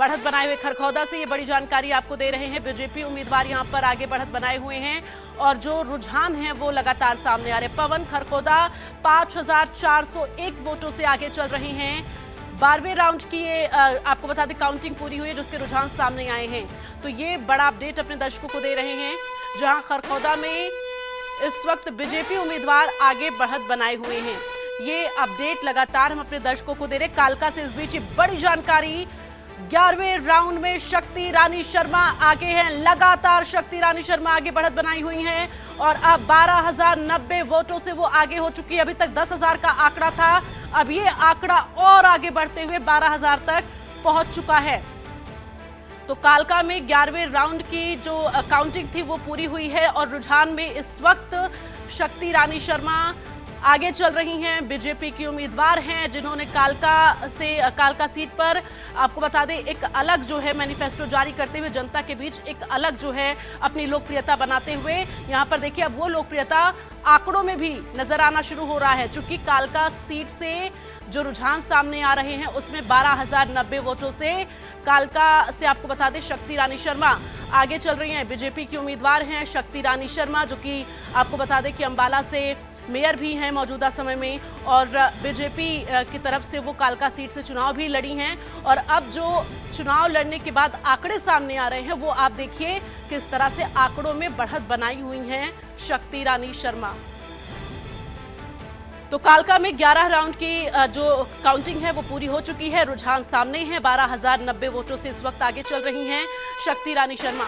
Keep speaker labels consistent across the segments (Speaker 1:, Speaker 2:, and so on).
Speaker 1: बढ़त बनाए हुए खरखौदा से ये बड़ी जानकारी आपको दे रहे हैं। बीजेपी उम्मीदवार यहां पर आगे बढ़त बनाए हुए हैं और जो रुझान है वो लगातार सामने आ रहे। पवन खरखौदा 5,401 वोटों से आगे चल रहे हैं। 12वें राउंड की ये आपको बता दें काउंटिंग पूरी हुई है जिसके रुझान सामने आए हैं। तो ये बड़ा अपडेट अपने दर्शकों को दे रहे हैं, जहां खरखौदा में इस वक्त बीजेपी उम्मीदवार आगे बढ़त बनाए हुए हैं। ये अपडेट लगातार हम अपने दर्शकों को दे रहे। कालका से इस बीच बड़ी जानकारी, 11वें राउंड में शक्ति रानी शर्मा आगे हैं। लगातार शक्ति रानी शर्मा आगे बढ़त बनाई हुई हैं और अब 12,090 वोटों से वो आगे हो चुकी है। अभी तक 10,000 का आंकड़ा था, अब ये आंकड़ा और आगे बढ़ते हुए 12,000 तक पहुंच चुका है। तो कालका में 11वें राउंड की जो काउंटिंग थी वो पूरी हुई है और रुझान में इस वक्त शक्ति रानी शर्मा आगे चल रही हैं। बीजेपी की उम्मीदवार हैं जिन्होंने कालका सीट पर आपको बता दें एक अलग जो है मैनिफेस्टो जारी करते हुए जनता के बीच एक अलग जो है अपनी लोकप्रियता बनाते हुए यहां पर देखिए अब वो लोकप्रियता आंकड़ों में भी नजर आना शुरू हो रहा है। चूंकि कालका सीट से जो रुझान सामने आ रहे हैं उसमें 12,090 वोटों से कालका से आपको बता दें शक्ति रानी शर्मा आगे चल रही हैं। बीजेपी की उम्मीदवार हैं शक्ति रानी शर्मा, जो कि आपको बता दें कि अंबाला से मेयर भी हैं मौजूदा समय में और बीजेपी की तरफ से वो कालका सीट से चुनाव भी लड़ी हैं। और अब जो चुनाव लड़ने के बाद आंकड़े सामने आ रहे हैं वो आप देखिए किस तरह से आंकड़ों में बढ़त बनाई हुई हैं शक्ति रानी शर्मा। तो कालका में 11 राउंड की जो काउंटिंग है वो पूरी हो चुकी है। रुझान सामने है, 12,090 वोटों से इस वक्त आगे चल रही हैं शक्ति रानी शर्मा।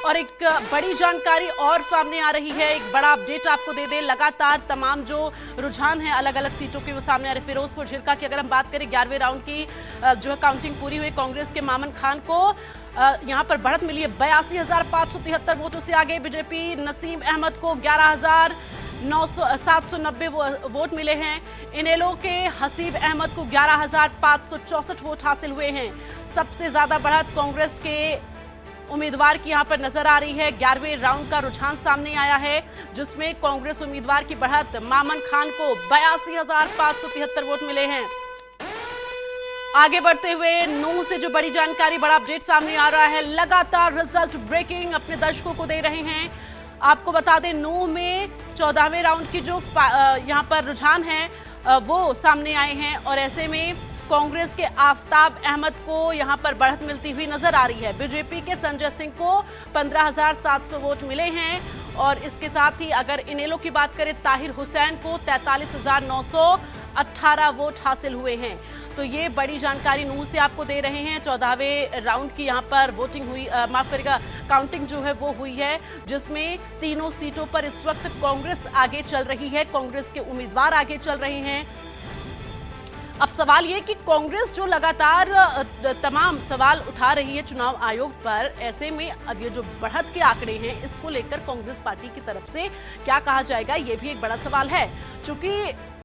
Speaker 1: और एक बड़ी जानकारी और सामने आ रही है, एक बड़ा अपडेट आपको दे दें। लगातार तमाम जो रुझान है अलग अलग सीटों के वो सामने आ रहे। फिरोजपुर झिरका की अगर हम बात करें 11वें राउंड की जो है काउंटिंग पूरी हुई। कांग्रेस के मामन खान को यहां पर बढ़त मिली है, 82,573 वोटों से आगे। बीजेपी नसीम अहमद को 11,790 वोट मिले हैं। इनेलो के हसीब अहमद को 11,564 वोट हासिल हुए हैं। सबसे ज्यादा बढ़त कांग्रेस के उम्मीदवार की यहां पर नजर आ रही है। 11वें राउंड का रुझान सामने आया है जिसमें कांग्रेस उम्मीदवार की बढ़त मामन खान को 82,573 वोट मिले हैं। आगे बढ़ते हुए नूंह से जो बड़ी जानकारी, बड़ा अपडेट सामने आ रहा है। लगातार रिजल्ट ब्रेकिंग अपने दर्शकों को दे रहे हैं। आपको बता दें नूंह में 14वें राउंड की जो यहां पर रुझान है वो सामने आए हैं और ऐसे में कांग्रेस के आफताब अहमद को यहां पर बढ़त मिलती हुई नजर आ रही है। बीजेपी के संजय सिंह को 15,700 वोट मिले हैं और इसके साथ ही अगर इनेलो की बात करें ताहिर हुसैन को 43,918 वोट हासिल हुए हैं। तो ये बड़ी जानकारी नूंह से आपको दे रहे हैं। 14वें राउंड की यहां पर वोटिंग हुई, माफ करिएगा काउंटिंग जो है वो हुई है जिसमें तीनों सीटों पर इस वक्त कांग्रेस आगे चल रही है, कांग्रेस के उम्मीदवार आगे चल रहे हैं। अब सवाल ये कि कांग्रेस जो लगातार तमाम सवाल उठा रही है चुनाव आयोग पर, ऐसे में अब ये जो बढ़त के आंकड़े हैं इसको लेकर कांग्रेस पार्टी की तरफ से क्या कहा जाएगा, ये भी एक बड़ा सवाल है। चूंकि